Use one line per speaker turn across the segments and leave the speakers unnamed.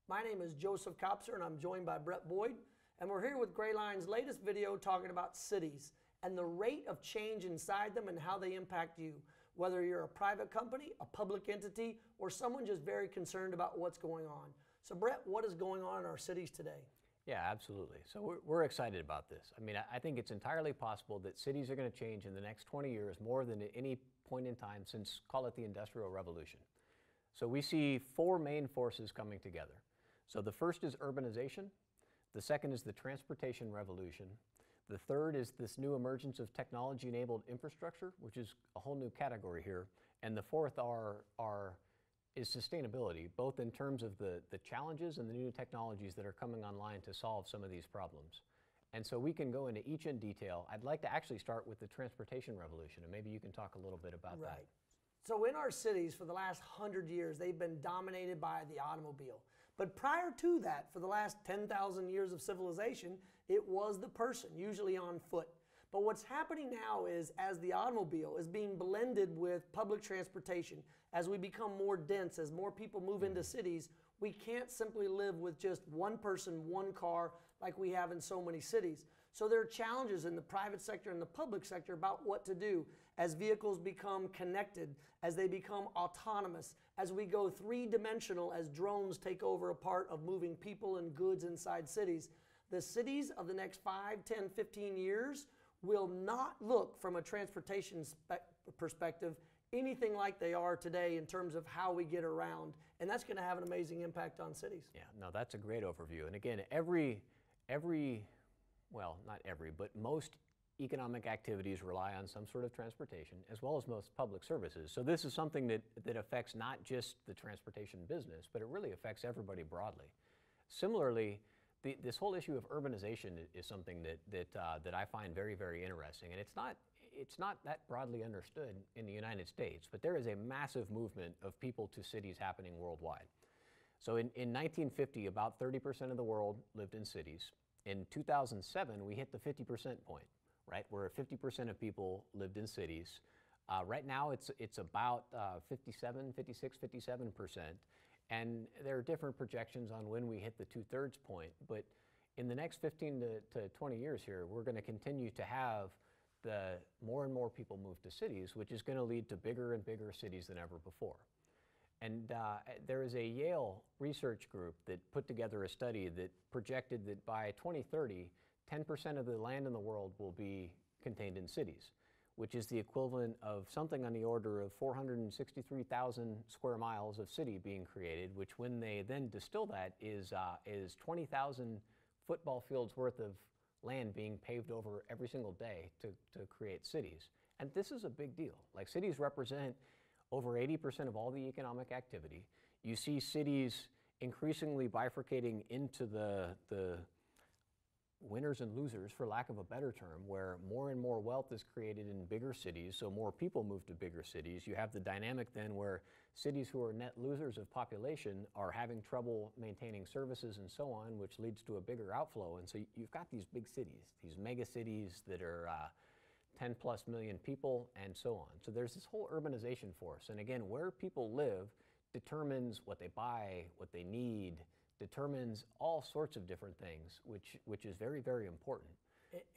My name is Joseph Kopser and I'm joined by Brett Boyd, and we're here with Gray Line's latest video talking about cities and the rate of change inside them and how they impact you, whether you're a private company, a public entity, or someone just very concerned about what's going on. So Brett, what is going on in our cities today?
Yeah, absolutely. So we're excited about this. I mean, I think it's entirely possible that cities are going to change in the next 20 years more than at any point in time since, call it the Industrial Revolution. So we see four main forces coming together. So the first is urbanization, the second is the transportation revolution, the third is this new emergence of technology-enabled infrastructure, which is a whole new category here, and the fourth is sustainability, both in terms of the challenges and the new technologies that are coming online to solve some of these problems. And so we can go into each in detail. I'd like to actually start with the transportation revolution, and maybe you can talk a little bit about that.
So in our cities for the last 100 years, they've been dominated by the automobile. But prior to that, for the last 10,000 years of civilization, it was the person, usually on foot. But what's happening now is, as the automobile is being blended with public transportation, as we become more dense, as more people move into cities, we can't simply live with just one person, one car, like we have in so many cities. So there are challenges in the private sector and the public sector about what to do as vehicles become connected, as they become autonomous, as we go three-dimensional, as drones take over a part of moving people and goods inside cities. The cities of the next 5, 10, 15 years will not look, from a transportation perspective, anything like they are today in terms of how we get around. And that's going to have an amazing impact on cities.
Yeah, no, that's a great overview. And again, well, not every, but most economic activities rely on some sort of transportation, as well as most public services. So this is something that affects not just the transportation business, but it really affects everybody broadly. Similarly, this whole issue of urbanization is something that I find very, very interesting. And it's not that broadly understood in the United States, but there is a massive movement of people to cities happening worldwide. So in 1950, about 30% of the world lived in cities. In 2007, we hit the 50% point, right, where 50% of people lived in cities. Right now, it's about 56, 57%. And there are different projections on when we hit the two-thirds point, but in the next 15 to 20 years here, we're going to continue to have the more and more people move to cities, which is going to lead to bigger and bigger cities than ever before. And there is a Yale research group that put together a study that projected that by 2030, 10% of the land in the world will be contained in cities, which is the equivalent of something on the order of 463,000 square miles of city being created, which when they then distill that is 20,000 football fields worth of land being paved over every single day to create cities. And this is a big deal. Like, cities represent over 80% of all the economic activity. You see cities increasingly bifurcating into the winners and losers, for lack of a better term, where more and more wealth is created in bigger cities, so more people move to bigger cities. You have the dynamic then where cities who are net losers of population are having trouble maintaining services and so on, which leads to a bigger outflow. And so you've got these big cities, these mega cities that are 10+ million people and so on. So there's this whole urbanization force. And again, where people live determines what they buy, what they need, determines all sorts of different things, which is very, very important.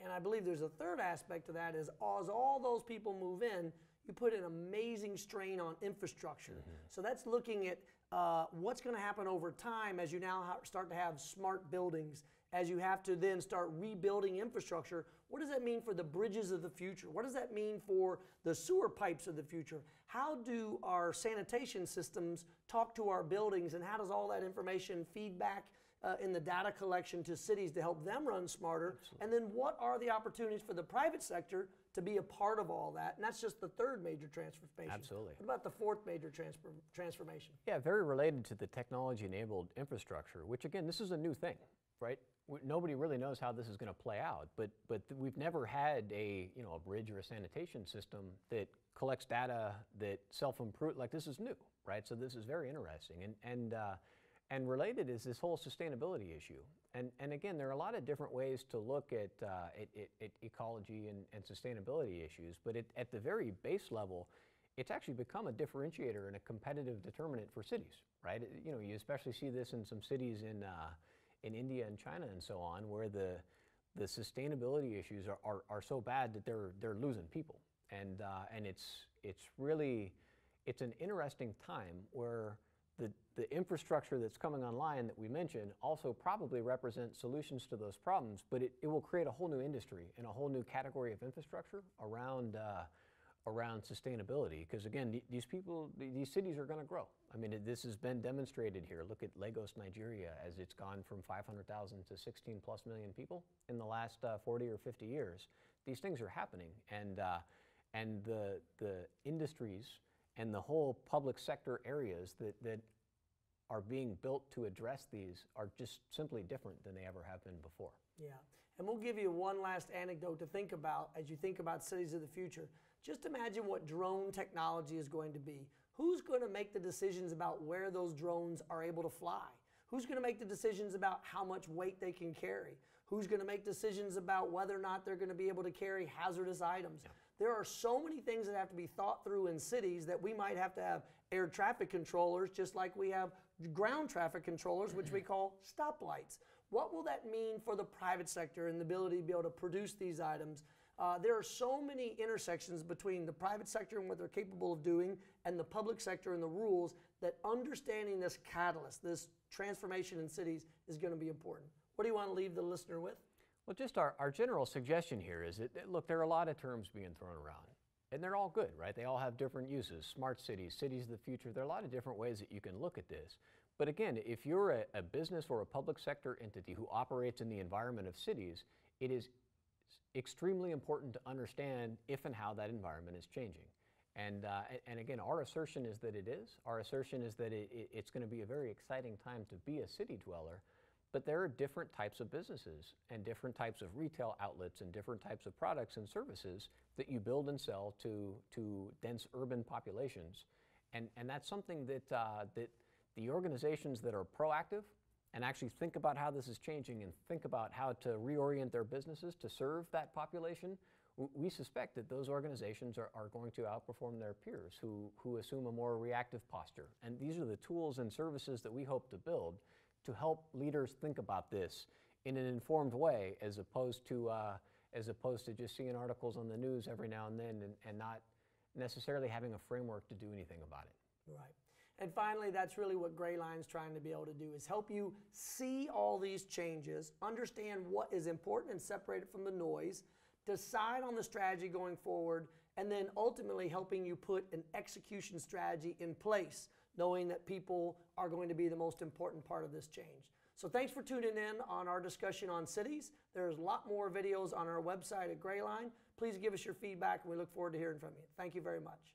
And I believe there's a third aspect to that is, as all those people move in, you put an amazing strain on infrastructure. Mm-hmm. So that's looking at what's going to happen over time as you now start to have smart buildings, as you have to then start rebuilding infrastructure. What does that mean for the bridges of the future? What does that mean for the sewer pipes of the future? How do our sanitation systems talk to our buildings, and how does all that information feed back in the data collection to cities to help them run smarter? Absolutely. And then what are the opportunities for the private sector to be a part of all that? And that's just the third major transformation.
Absolutely.
What about the fourth major transformation?
Yeah, very related to the technology-enabled infrastructure, which again, this is a new thing, right? Nobody really knows how this is going to play out, but we've never had a bridge or a sanitation system that collects data that self-improve. Like, this is new, right? So this is very interesting, and related is this whole sustainability issue. And again, there are a lot of different ways to look at ecology and sustainability issues, but at the very base level, it's actually become a differentiator and a competitive determinant for cities, right? You know, you especially see this in some cities in India and China and so on, where the sustainability issues are so bad that they're losing people, and it's really an interesting time where the infrastructure that's coming online that we mentioned also probably represents solutions to those problems, but it will create a whole new industry and a whole new category of infrastructure around sustainability. Because again, these cities are going to grow. I mean, this has been demonstrated here. Look at Lagos, Nigeria, as it's gone from 500,000 to 16+ million people in the last 40 or 50 years. These things are happening, and the industries and the whole public sector areas that are being built to address these are just simply different than they ever have been before.
Yeah, and we'll give you one last anecdote to think about as you think about cities of the future. Just imagine what drone technology is going to be. Who's going to make the decisions about where those drones are able to fly? Who's going to make the decisions about how much weight they can carry? Who's going to make decisions about whether or not they're going to be able to carry hazardous items? Yeah. There are so many things that have to be thought through in cities that we might have to have air traffic controllers, just like we have ground traffic controllers, which we call stoplights. What will that mean for the private sector and the ability to be able to produce these items? There are so many intersections between the private sector and what they're capable of doing and the public sector and the rules that understanding this catalyst, this transformation in cities, is going to be important. What do you want to leave the listener with?
Well, just our general suggestion here is that, look, there are a lot of terms being thrown around, and they're all good, right? They all have different uses. Smart cities, cities of the future, there are a lot of different ways that you can look at this. But again, if you're a business or a public sector entity who operates in the environment of cities, it is extremely important to understand if and how that environment is changing. And again, our assertion is that it is. Our assertion is that it's going to be a very exciting time to be a city dweller. But there are different types of businesses and different types of retail outlets and different types of products and services that you build and sell to dense urban populations. And that's something that the organizations that are proactive and actually think about how this is changing and think about how to reorient their businesses to serve that population, we suspect that those organizations are going to outperform their peers who assume a more reactive posture. And these are the tools and services that we hope to build to help leaders think about this in an informed way, as opposed to just seeing articles on the news every now and then and not necessarily having a framework to do anything about it.
Right. And finally, that's really what Gray Line's trying to be able to do, is help you see all these changes, understand what is important and separate it from the noise, decide on the strategy going forward, and then ultimately helping you put an execution strategy in place, knowing that people are going to be the most important part of this change. So thanks for tuning in on our discussion on cities. There's a lot more videos on our website at Gray Line. Please give us your feedback, and we look forward to hearing from you. Thank you very much.